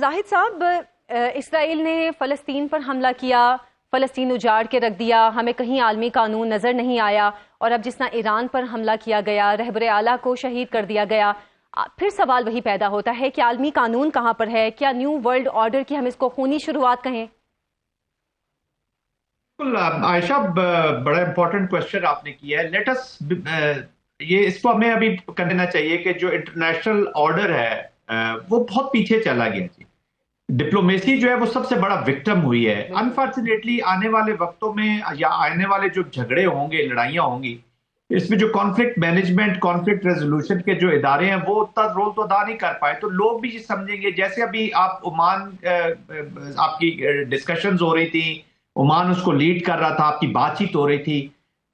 जाहिद साहब, इसराइल ने फ़लस्तीन पर हमला किया, फ़लस्तीन उजाड़ के रख दिया, हमें कहीं आलमी कानून नज़र नहीं आया, और अब जिस तरह ईरान पर हमला किया गया, रहबर आला को शहीद कर दिया गया, फिर सवाल वही पैदा होता है कि आलमी कानून कहाँ पर है? क्या न्यू वर्ल्ड ऑर्डर की हम इसको खूनी शुरुआत कहें? बिल्कुल आयशा, बड़ा इंपॉर्टेंट क्वेश्चन आपने किया है। लेट अस ये इसको हमें अभी कर देना चाहिए कि जो इंटरनेशनल ऑर्डर है वो बहुत पीछे चला गया जी। डिप्लोमेसी जो है वो सबसे बड़ा विक्टिम हुई है। अनफॉर्चुनेटली आने वाले वक्तों में या आने वाले जो झगड़े होंगे, लड़ाइयां होंगी, इसमें जो कॉन्फ्लिक्ट मैनेजमेंट, कॉन्फ्लिक्ट रेजोल्यूशन के जो इदारे हैं वो उतना रोल तो अदा नहीं कर पाए, तो लोग भी ये समझेंगे। जैसे अभी आप ओमान आपकी डिस्कशंस हो रही थी, ओमान उसको लीड कर रहा था, आपकी बातचीत हो रही थी,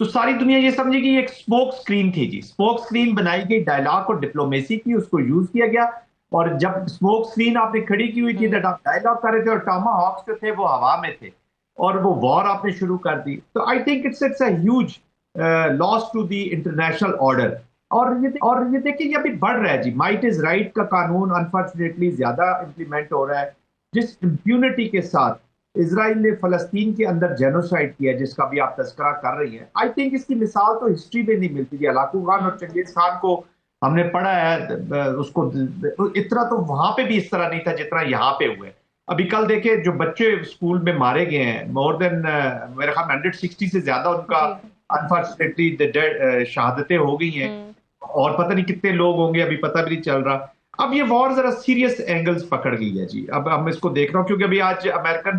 तो सारी दुनिया ये समझेगी ये एक स्मोक स्क्रीन थी जी। स्मोक स्क्रीन बनाई गई डायलॉग और डिप्लोमेसी की, उसको यूज किया गया। और जब स्मोक स्क्रीन आपने खड़ी की हुई थी, जब आप डायलॉग कर रहे थे और टामा हॉक्स जो थे वो हवा में थे और वो वॉर आपने शुरू कर दी, तो I think it's a huge loss to the international order. और ये देखिए, ये अभी बढ़ रहा है जी। माइट इज राइट का कानून अनफॉर्चुनेटली ज्यादा इंप्लीमेंट हो रहा है। जिस इम्प्यूनिटी के साथ इसराइल ने फलस्तीन के अंदर जेनोसाइड किया, जिसका भी आप तस्करा कर रही हैं, आई थिंक इसकी मिसाल तो हिस्ट्री में नहीं मिलती थी। हलाकू खान और चंगेज खान को हमने पढ़ा है, उसको इतना तो वहां पे भी इस तरह नहीं था जितना यहाँ पे हुए। अभी कल देखे जो बच्चे स्कूल में मारे गए हैं, मोर देन मेरे ख्याल 160 से ज्यादा उनका अनफॉर्चुनेटली शहादतें हो गई हैं, और पता नहीं कितने लोग होंगे, अभी पता भी नहीं चल रहा। अब ये वॉर जरा सीरियस एंगल्स पकड़ गई है जी। अब हम इसको देख रहा हूँ, क्योंकि अभी आज अमेरिकन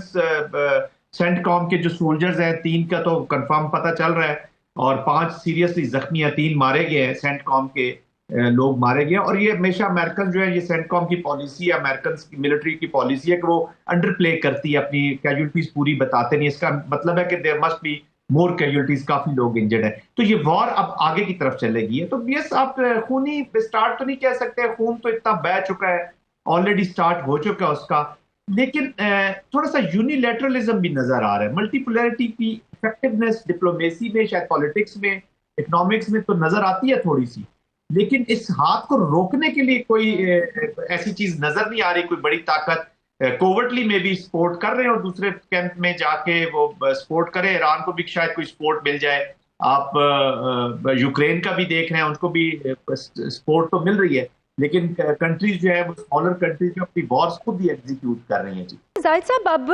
सेंटकॉम के जो सोल्जर्स हैं, 3 का तो कंफर्म पता चल रहा है, और 5 सीरियसली जख्मी हैं, 3 मारे गए हैं, सेंटकॉम के लोग मारे गए हैं। और ये हमेशा अमेरिकन जो है, ये सेंटकॉम की पॉलिसी है, अमेरिकन की मिलिट्री की पॉलिसी है कि वो अंडर प्ले करती है, अपनी कैजुअलिटीज पूरी बताते नहीं। इसका मतलब है कि there must be more casualties, काफी लोग इंजर्ड है। तो ये वॉर अब आगे की तरफ चलेगी है। तो यस, आप खूनी स्टार्ट तो नहीं कह सकते, खून तो इतना बह चुका है, ऑलरेडी स्टार्ट हो चुका है उसका। लेकिन थोड़ा सा यूनिलैटरलिज्म भी नजर आ रहा है। मल्टीपोलैरिटी की इफेक्टिवनेस डिप्लोमेसी में, शायद पॉलिटिक्स में, इकोनॉमिक्स में तो नजर आती है थोड़ी सी, लेकिन इस हाथ को रोकने के लिए कोई ऐसी चीज नजर नहीं आ रही, कोई बड़ी ताकत कोवर्टली में भी सपोर्ट कर रहे हैं, और दूसरे कैंप में जाके वो सपोर्ट करें। ईरान को भी शायद कोई सपोर्ट मिल जाए। आप यूक्रेन का भी देख रहे हैं, उनको भी सपोर्ट तो मिल रही है, लेकिन कंट्रीज जो है वो स्मॉलर कंट्रीज जो अपनी वॉर्स खुद ही एग्जीक्यूट कर रही हैं जी। जाहिद साहब, अब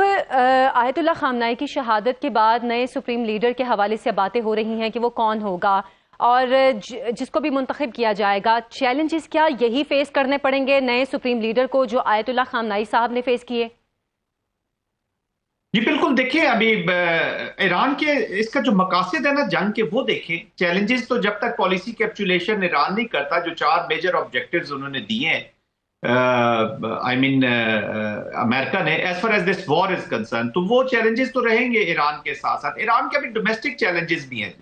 आयतुल्लाह खामनाई की शहादत के बाद नए सुप्रीम लीडर के हवाले से बातें हो रही हैं कि वो कौन होगा और जिसको भी मुंतखब किया जाएगा। चैलेंजेस क्या यही फेस करने पड़ेंगे नए सुप्रीम लीडर को जो आयतुल्लाह खामनाई साहब ने फेस किए? जी बिल्कुल। देखिए, अभी ईरान के इसका जो मकासद है ना जंग के, वो देखें। चैलेंजेस तो जब तक पॉलिसी कैप्चुलेशन ईरान नहीं करता, जो 4 मेजर ऑब्जेक्टिव्स उन्होंने दिए हैं, आई मीन अमेरिका ने, as far as this war is concerned, तो वो चैलेंजेस तो रहेंगे ईरान के साथ साथ। ईरान के अभी डोमेस्टिक चैलेंजेस भी हैं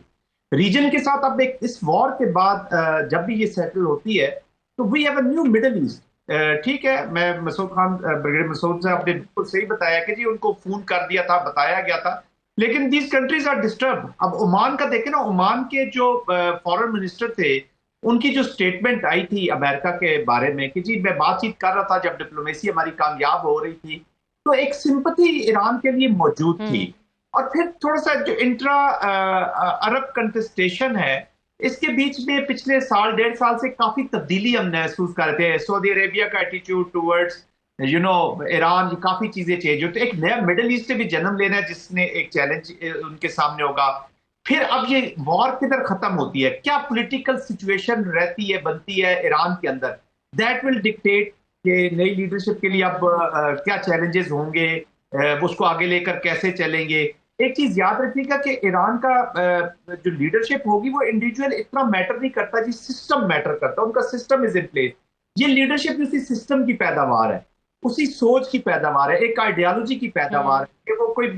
रीजन के साथ। अब इस वॉर के बाद जब भी ये सेटल होती है, तो we have a new Middle East. ठीक है, मैं मसूद खान, ब्रिगेडियर मसूद साहब ने बिल्कुल सही बताया कि जी उनको फोन कर दिया था, बताया गया था, लेकिन दीज कंट्रीज आर डिस्टर्ब। अब ओमान का देखें ना, ओमान के जो फॉरेन मिनिस्टर थे, उनकी जो स्टेटमेंट आई थी अमेरिका के बारे में कि जी मैं बातचीत कर रहा था जब डिप्लोमेसी हमारी कामयाब हो रही थी, तो एक सिंपथी ईरान के लिए मौजूद थी। और फिर थोड़ा सा जो इंट्रा अरब कंटेस्टेशन है, इसके बीच में पिछले साल 1.5 साल से काफी तब्दीली हम महसूस कर रहे थे। सऊदी अरेबिया का एटीट्यूड टूवर्ड्स ईरान, काफी चीजें चेंज होती। एक नया मिडिल ईस्ट से भी जन्म लेना है, जिसने एक चैलेंज उनके सामने होगा। फिर अब ये वॉर किधर खत्म होती है, क्या पॉलिटिकल सिचुएशन रहती है, बनती है ईरान के अंदर, दैट विल डिक्टेट कि नई लीडरशिप के लिए अब क्या चैलेंजेस होंगे, उसको आगे लेकर कैसे चलेंगे। एक चीज याद रखिएगा कि ईरान का जो लीडरशिप होगी वो इंडिविजुअल इतना मैटर नहीं करता जी, सिस्टम मैटर करता है। उनका सिस्टम इज इन प्लेस। ये लीडरशिप उसी सिस्टम की पैदावार है, उसी सोच की पैदावार है, एक आइडियोलॉजी की पैदावार है कि वो कोई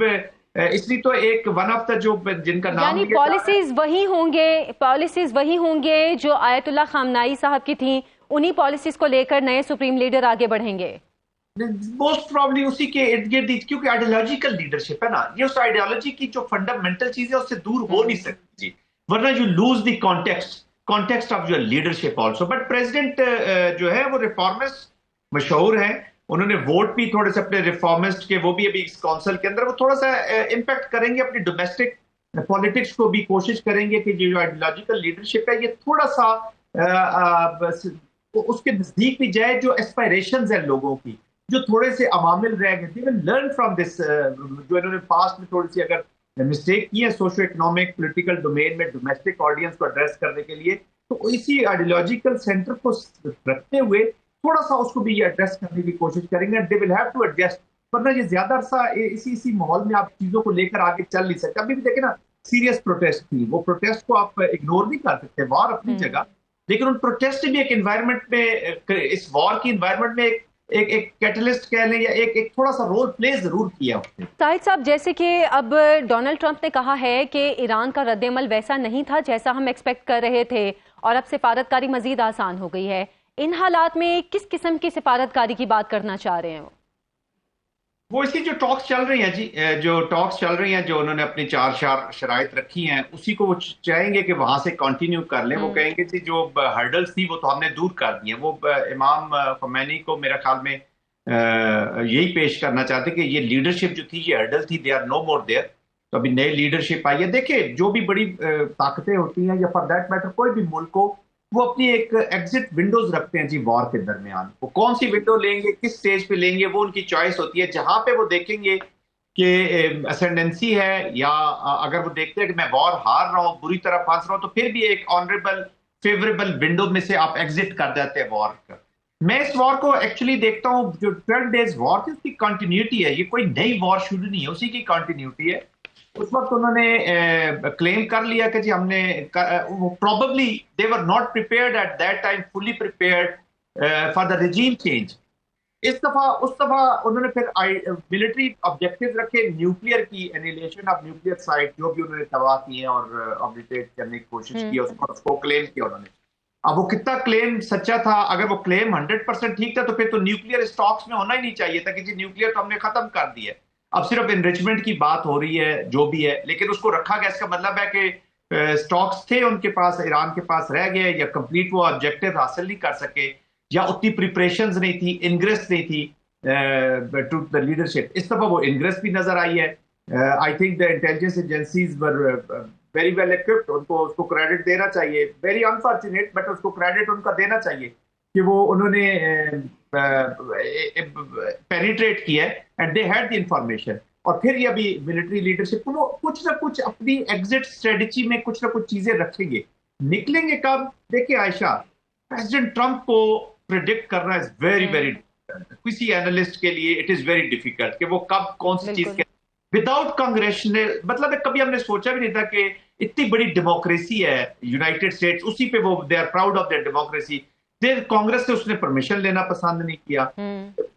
इसलिए तो एक वन ऑफ द जो जिनका नाम यानी पॉलिसीज वही होंगे जो आयतुल्लाह खामनाई साहब की थी, उन्हीं पॉलिसीज को लेकर नए सुप्रीम लीडर आगे बढ़ेंगे। मोस्ट प्रॉब्ली उसी के इर्द गिर्द, क्योंकि आइडियोलॉजिकल लीडरशिप है ना, ये उस आइडियोलॉजी की जो फंडामेंटल चीज है उससे दूर हो नहीं सकती जी, वरना you lose the context of your leadership also. But president जो है वो रिफॉर्मर्स मशहूर है, उन्होंने वोट भी थोड़े से अपने रिफॉर्मिस्ट के, वो भी अभी इस काउंसिल के अंदर वो थोड़ा सा इम्पैक्ट करेंगे अपनी डोमेस्टिक पॉलिटिक्स को भी, कोशिश करेंगे कि जो आइडियोलॉजिकल लीडरशिप है ये थोड़ा सा उसके नजदीक भी जाए, जो एस्पायरेशंस है लोगों की, जो थोड़े से अवामिल रह गए, they will learn from this, जो इन्होंने पास्ट में थोड़ी सी अगर मिस्टेक की है सोशो इकोनॉमिक पॉलिटिकल डोमेन में डोमेस्टिक ऑडियंस को एड्रेस करने के लिए, तो इसी आइडियोलॉजिकल सेंटर को रखते हुए थोड़ा सा उसको भी ये एड्रेस करने की कोशिश करेंगे। They will have to adjust, वरना ये ज्यादा अरसा इसी माहौल में आप चीजों को लेकर आगे चल नहीं सकते। अभी भी देखे ना, सीरियस प्रोटेस्ट थी, वो प्रोटेस्ट को आप इग्नोर नहीं कर सकते, वॉर अपनी जगह, लेकिन उन प्रोटेस्ट भी एक एनवायरनमेंट में, इस वॉर की एनवायरनमेंट में एक कैटलिस्ट कह लें या एक थोड़ा सा रोल प्ले जरूर किया उसने। साहिद साहब, जैसे कि अब डोनाल्ड ट्रंप ने कहा है कि ईरान का रद्देमल वैसा नहीं था जैसा हम एक्सपेक्ट कर रहे थे और अब सिफारतकारी मजीद आसान हो गई है, इन हालात में किस किस्म की सिफारतकारी की बात करना चाह रहे हैं वो इसी जो टॉक्स चल रही हैं जी, जो टॉक्स चल रही हैं, जो उन्होंने अपनी चार शराइत रखी हैं, उसी को वो चाहेंगे कि वहां से कंटिन्यू कर लें। वो कहेंगे कि जो हर्डल्स थी वो तो हमने दूर कर दी हैं। वो इमाम खमैनी को मेरा ख्याल में यही पेश करना चाहते कि ये लीडरशिप जो थी ये हर्डल थी, they are no more there. तो अभी नई लीडरशिप आई है। देखिए, जो भी बड़ी ताकतें होती हैं, या फॉर दैट मैटर कोई भी मुल्क को, वो अपनी एक एग्जिट विंडोज रखते हैं जी वॉर के दरमियान। वो कौन सी विंडो लेंगे, किस स्टेज पे लेंगे, वो उनकी चॉइस होती है। जहां पे वो देखेंगे कि असेंडेंसी है, या अगर वो देखते हैं कि मैं वॉर हार रहा हूं, बुरी तरह फंस रहा हूं, तो फिर भी एक ऑनरेबल फेवरेबल विंडो में से आप एग्जिट कर देते हैं वॉर का। मैं इस वॉर को एक्चुअली देखता हूं, जो 12 डेज वॉर थी उसकी कंटिन्यूटी है, ये कोई नई वॉर शुरू नहीं है, उसी की कंटिन्यूटी है। उस वक्त उन्होंने क्लेम कर लिया कि जी हमने, probably they were not prepared at that time, fully prepared for the regime change. उस दफा उन्होंने फिर मिलिट्री ऑब्जेक्टिव रखे, न्यूक्लियर की एनिलेशन ऑफ न्यूक्लियर साइट जो भी उन्होंने तबाह की है और ऑब्लिटेट करने की कोशिश की, उसको क्लेम किया उन्होंने। अब वो कितना क्लेम सच्चा था, अगर वो क्लेम 100% ठीक था, तो फिर तो न्यूक्लियर स्टॉक्स में होना ही नहीं चाहिए था कि जी न्यूक्लियर तो हमने खत्म कर दिया। अब सिर्फ एनरिचमेंट की बात हो रही है, जो भी है, लेकिन उसको रखा गया। इसका मतलब है कि स्टॉक्स थे उनके पास, ईरान के पास रह गए, या कंप्लीट वो ऑब्जेक्टिव हासिल नहीं कर सके, या उतनी प्रिपरेशंस नहीं थी, इनग्रेस नहीं थी टू द लीडरशिप। इस दफा वो इनग्रेस भी नजर आई है। I think the intelligence agencies were very well equipped, उनको उसको क्रेडिट देना चाहिए। वेरी अनफॉर्चुनेट, बट उसको क्रेडिट उनका देना चाहिए कि वो उन्होंने पेनिट्रेट किया है and they had the information. और फिर ये अभी मिलिट्री लीडरशिप को वो कुछ ना कुछ अपनी एग्जिट स्ट्रेटेजी में कुछ ना कुछ चीजें रखेंगे। निकलेंगे कब? देखिए आयशा, प्रेसिडेंट ट्रंप को प्रिडिक्ट करना इज वेरी वेरी डिफिकल्ट। किसी एनालिस्ट के लिए इट इज वेरी डिफिकल्ट कि वो कब कौन सी चीज के विदाउट कांग्रेशनल, मतलब कभी हमने सोचा भी नहीं था कि इतनी बड़ी डेमोक्रेसी है यूनाइटेड स्टेट्स, उसी पे वो they are proud of their democracy. फिर कांग्रेस से उसने परमिशन लेना पसंद नहीं किया।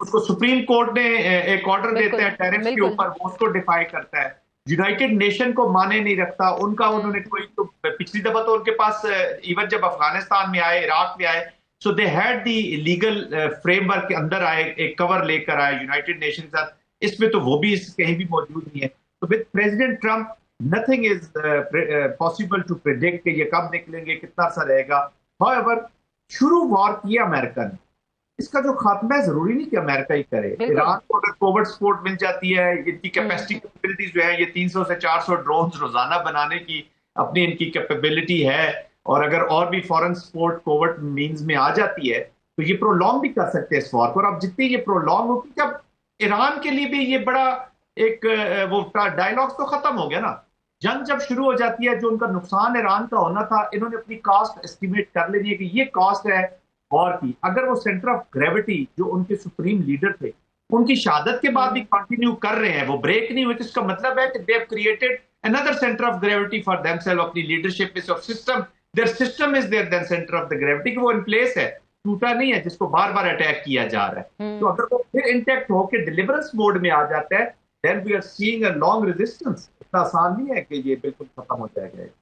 उसको सुप्रीम कोर्ट ने एक ऑर्डर देता है टैरिफ के ऊपर, वो उसको डिफाई करता है। यूनाइटेड नेशन को माने नहीं रखता उनका। उन्होंने कोई, तो पिछली दफा तो उनके पास इवन जब अफगानिस्तान में आए, इराक में आए, so they had the legal framework के अंदर आए, एक कवर लेकर आए यूनाइटेड नेशन के साथ। इसमें तो वो भी कहीं भी मौजूद नहीं है। तो with President Trump nothing is possible to predict कि ये कब निकलेंगे, कितना सा रहेगा। हाउएवर, शुरू वॉर किया अमेरिका ने, इसका जो खात्मा है जरूरी नहीं कि अमेरिका ही करे। ईरान को अगर कोवर्ट सपोर्ट मिल जाती है, इनकी कैपेसिटी कैपेबिलिटीज जो है, ये 300 से 400 ड्रोन रोजाना बनाने की अपनी इनकी कैपेबिलिटी है, और अगर और भी फॉरेन सपोर्ट कोवर्ट मींस में आ जाती है तो ये प्रोलॉन्ग भी कर सकते हैं इस वॉर को। और अब जितनी ये प्रोलॉन्ग होगी, जब ईरान के लिए भी ये बड़ा एक वो डायलॉग्स तो खत्म हो गया ना। जंग जब शुरू हो जाती है, जो उनका नुकसान ईरान का होना था, इन्होंने अपनी कॉस्ट एस्टिमेट कर लेनी है कि ये कॉस्ट है वॉर की। अगर वो सेंटर ऑफ ग्रेविटी जो उनके सुप्रीम लीडर थे, उनकी शहादत के बाद भी कंटिन्यू कर रहे हैं, वो ब्रेक नहीं हुए, तो इसका मतलब है कि they have created another centre of gravity for themself अपनी लीडरशिप में। System, their system is their then centre of the gravity, कि वो इन प्लेस है, टूटा नहीं है, जिसको बार बार अटैक किया जा रहा है। तो अगर वो फिर इंटैक्ट होकर डिलीवरेंस मोड में आ जाता है, then we are seeing a long resistance. इतना आसान नहीं है कि ये बिल्कुल खत्म हो जाएगा।